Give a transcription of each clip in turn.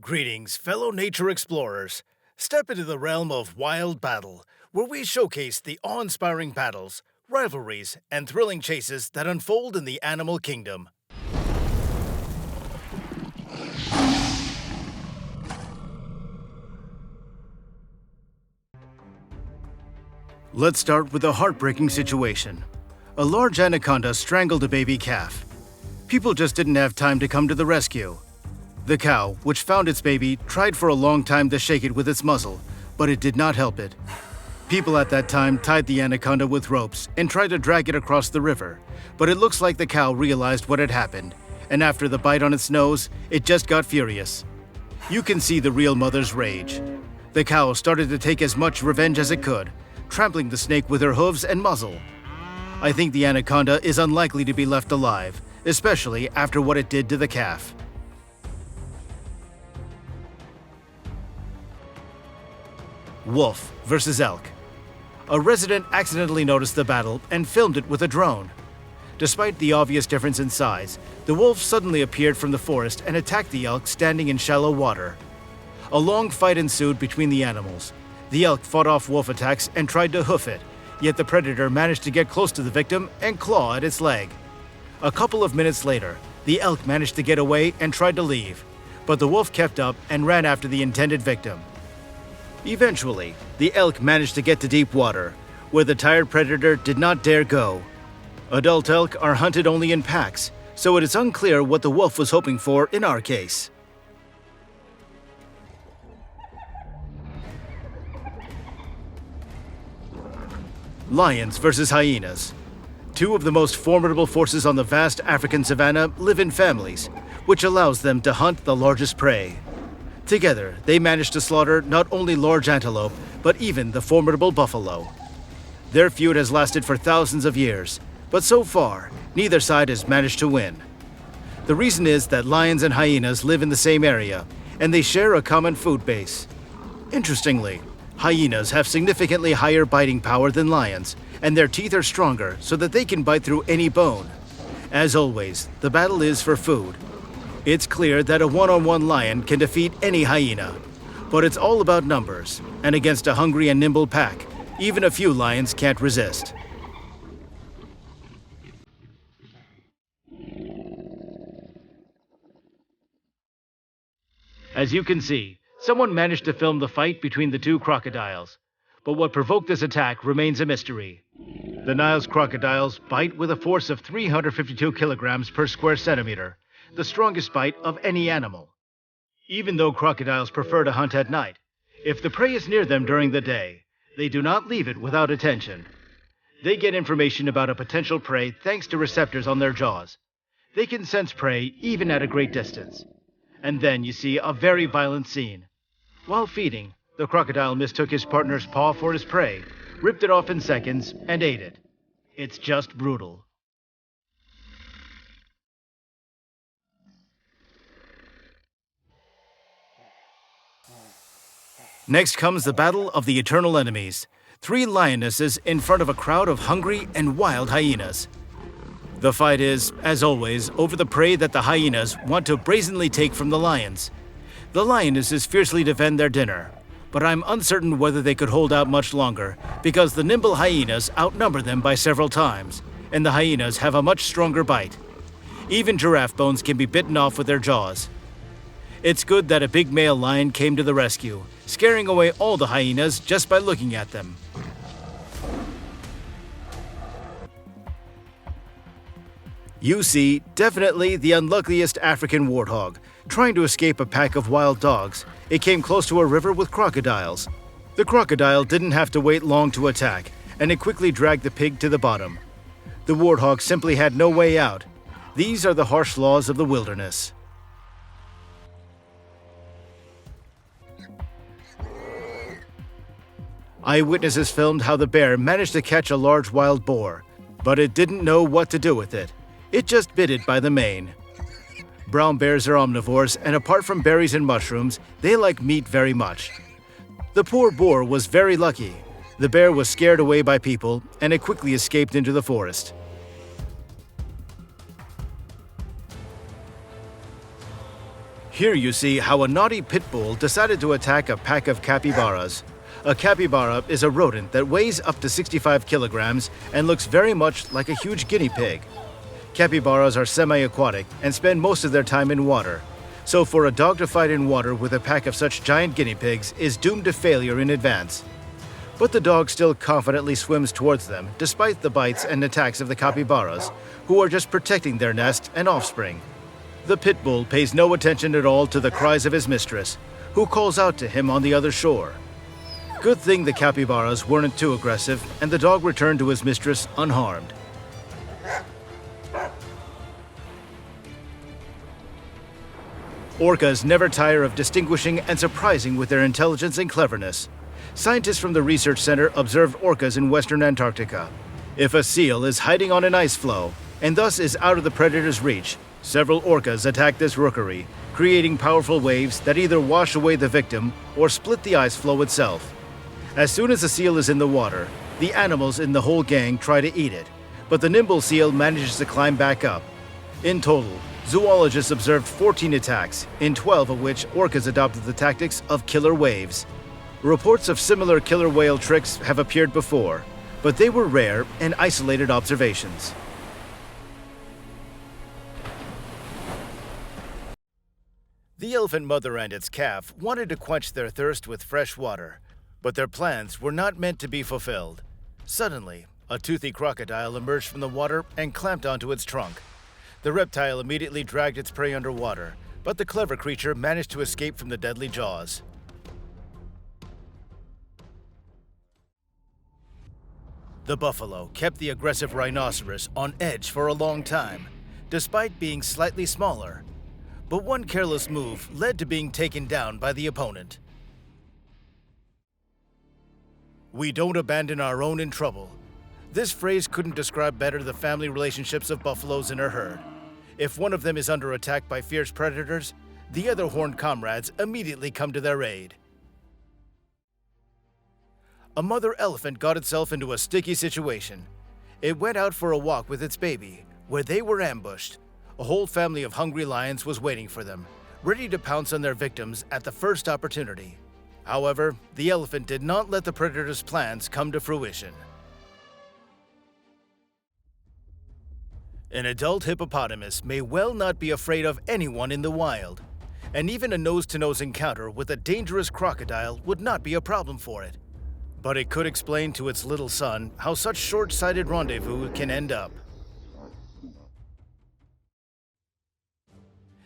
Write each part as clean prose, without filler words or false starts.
Greetings, fellow nature explorers. Step into the realm of wild battle, where we showcase the awe-inspiring battles, rivalries, and thrilling chases that unfold in the animal kingdom. Let's start with a heartbreaking situation. A large anaconda strangled a baby calf. People just didn't have time to come to the rescue. The cow, which found its baby, tried for a long time to shake it with its muzzle, but it did not help it. People at that time tied the anaconda with ropes and tried to drag it across the river, but it looks like the cow realized what had happened, and after the bite on its nose, it just got furious. You can see the real mother's rage. The cow started to take as much revenge as it could, trampling the snake with her hooves and muzzle. I think the anaconda is unlikely to be left alive, especially after what it did to the calf. Wolf versus elk. A resident accidentally noticed the battle and filmed it with a drone. Despite the obvious difference in size, the wolf suddenly appeared from the forest and attacked the elk standing in shallow water. A long fight ensued between the animals. The elk fought off wolf attacks and tried to hoof it, yet the predator managed to get close to the victim and claw at its leg. A couple of minutes later, the elk managed to get away and tried to leave, but the wolf kept up and ran after the intended victim. Eventually, the elk managed to get to deep water, where the tired predator did not dare go. Adult elk are hunted only in packs, so it is unclear what the wolf was hoping for in our case. Lions versus hyenas. Two of the most formidable forces on the vast African savanna live in families, which allows them to hunt the largest prey. Together, they managed to slaughter not only large antelope, but even the formidable buffalo. Their feud has lasted for thousands of years, but so far, neither side has managed to win. The reason is that lions and hyenas live in the same area, and they share a common food base. Interestingly, hyenas have significantly higher biting power than lions, and their teeth are stronger so that they can bite through any bone. As always, the battle is for food. It's clear that a one-on-one lion can defeat any hyena, but it's all about numbers, and against a hungry and nimble pack, even a few lions can't resist. As you can see, someone managed to film the fight between the two crocodiles, but what provoked this attack remains a mystery. The Nile's crocodiles bite with a force of 352 kilograms per square centimeter, the strongest bite of any animal. Even though crocodiles prefer to hunt at night, if the prey is near them during the day, they do not leave it without attention. They get information about a potential prey thanks to receptors on their jaws. They can sense prey even at a great distance. And then you see a very violent scene. While feeding, the crocodile mistook his partner's paw for his prey, ripped it off in seconds, and ate it. It's just brutal. Next comes the battle of the eternal enemies. 3 lionesses in front of a crowd of hungry and wild hyenas. The fight is, as always, over the prey that the hyenas want to brazenly take from the lions. The lionesses fiercely defend their dinner, but I'm uncertain whether they could hold out much longer because the nimble hyenas outnumber them by several times, and the hyenas have a much stronger bite. Even giraffe bones can be bitten off with their jaws. It's good that a big male lion came to the rescue, scaring away all the hyenas just by looking at them. You see, definitely the unluckiest African warthog. Trying to escape a pack of wild dogs, it came close to a river with crocodiles. The crocodile didn't have to wait long to attack, and it quickly dragged the pig to the bottom. The warthog simply had no way out. These are the harsh laws of the wilderness. Eyewitnesses filmed how the bear managed to catch a large wild boar, but it didn't know what to do with it. It just bit it by the mane. Brown bears are omnivores, and apart from berries and mushrooms, they like meat very much. The poor boar was very lucky. The bear was scared away by people, and it quickly escaped into the forest. Here you see how a naughty pit bull decided to attack a pack of capybaras. A capybara is a rodent that weighs up to 65 kilograms and looks very much like a huge guinea pig. Capybaras are semi-aquatic and spend most of their time in water. So for a dog to fight in water with a pack of such giant guinea pigs is doomed to failure in advance. But the dog still confidently swims towards them despite the bites and attacks of the capybaras, who are just protecting their nest and offspring. The pit bull pays no attention at all to the cries of his mistress, who calls out to him on the other shore. Good thing the capybaras weren't too aggressive and the dog returned to his mistress unharmed. Orcas never tire of distinguishing and surprising with their intelligence and cleverness. Scientists from the research center observed orcas in western Antarctica. If a seal is hiding on an ice floe, and thus is out of the predator's reach, several orcas attack this rookery, creating powerful waves that either wash away the victim or split the ice floe itself. As soon as the seal is in the water, the animals in the whole gang try to eat it, but the nimble seal manages to climb back up. In total, zoologists observed 14 attacks, in 12 of which orcas adopted the tactics of killer waves. Reports of similar killer whale tricks have appeared before, but they were rare and isolated observations. The elephant mother and its calf wanted to quench their thirst with fresh water, but their plans were not meant to be fulfilled. Suddenly, a toothy crocodile emerged from the water and clamped onto its trunk. The reptile immediately dragged its prey underwater, but the clever creature managed to escape from the deadly jaws. The buffalo kept the aggressive rhinoceros on edge for a long time, despite being slightly smaller. But one careless move led to being taken down by the opponent. "We don't abandon our own in trouble." This phrase couldn't describe better the family relationships of buffaloes in a herd. If one of them is under attack by fierce predators, the other horned comrades immediately come to their aid. A mother elephant got itself into a sticky situation. It went out for a walk with its baby, where they were ambushed. A whole family of hungry lions was waiting for them, ready to pounce on their victims at the first opportunity. However, the elephant did not let the predator's plans come to fruition. An adult hippopotamus may well not be afraid of anyone in the wild, and even a nose-to-nose encounter with a dangerous crocodile would not be a problem for it. But it could explain to its little son how such short-sighted rendezvous can end up.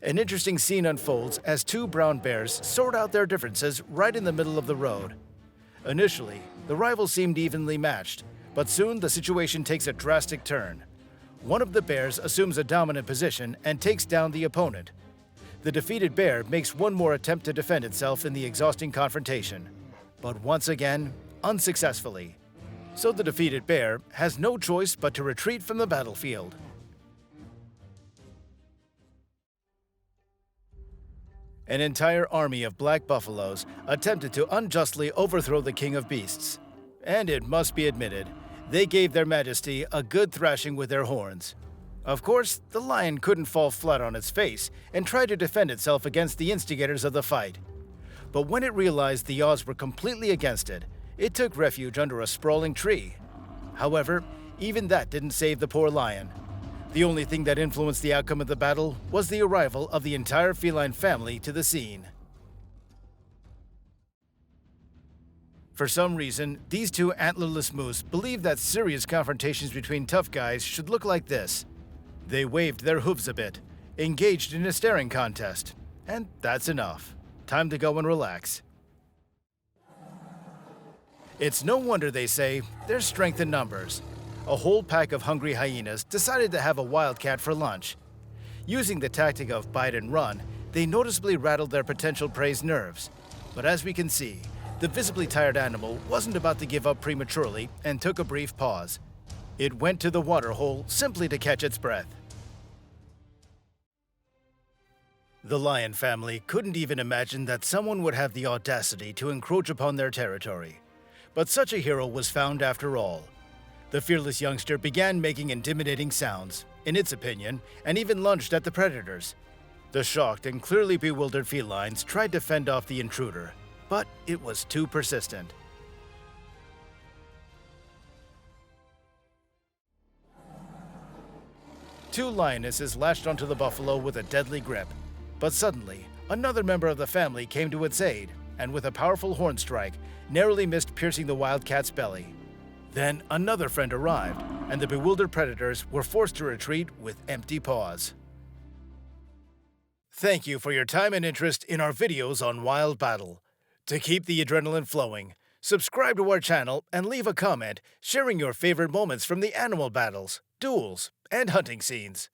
An interesting scene unfolds as two brown bears sort out their differences right in the middle of the road. Initially, the rivals seemed evenly matched, but soon the situation takes a drastic turn. One of the bears assumes a dominant position and takes down the opponent. The defeated bear makes one more attempt to defend itself in the exhausting confrontation, but once again, unsuccessfully. So the defeated bear has no choice but to retreat from the battlefield. An entire army of black buffaloes attempted to unjustly overthrow the king of beasts. And it must be admitted, they gave their majesty a good thrashing with their horns. Of course, the lion couldn't fall flat on its face and tried to defend itself against the instigators of the fight. But when it realized the odds were completely against it, it took refuge under a sprawling tree. However, even that didn't save the poor lion. The only thing that influenced the outcome of the battle was the arrival of the entire feline family to the scene. For some reason, these two antlerless moose believed that serious confrontations between tough guys should look like this. They waved their hooves a bit, engaged in a staring contest, and that's enough. Time to go and relax. It's no wonder they say there's strength in numbers. A whole pack of hungry hyenas decided to have a wildcat for lunch. Using the tactic of bite and run, they noticeably rattled their potential prey's nerves. But as we can see, the visibly tired animal wasn't about to give up prematurely and took a brief pause. It went to the water hole simply to catch its breath. The lion family couldn't even imagine that someone would have the audacity to encroach upon their territory. But such a hero was found after all. The fearless youngster began making intimidating sounds, in its opinion, and even lunged at the predators. The shocked and clearly bewildered felines tried to fend off the intruder, but it was too persistent. Two lionesses latched onto the buffalo with a deadly grip, but suddenly, another member of the family came to its aid, and with a powerful horn strike, narrowly missed piercing the wildcat's belly. Then another friend arrived, and the bewildered predators were forced to retreat with empty paws. Thank you for your time and interest in our videos on Wild Battle. To keep the adrenaline flowing, subscribe to our channel and leave a comment sharing your favorite moments from the animal battles, duels, and hunting scenes.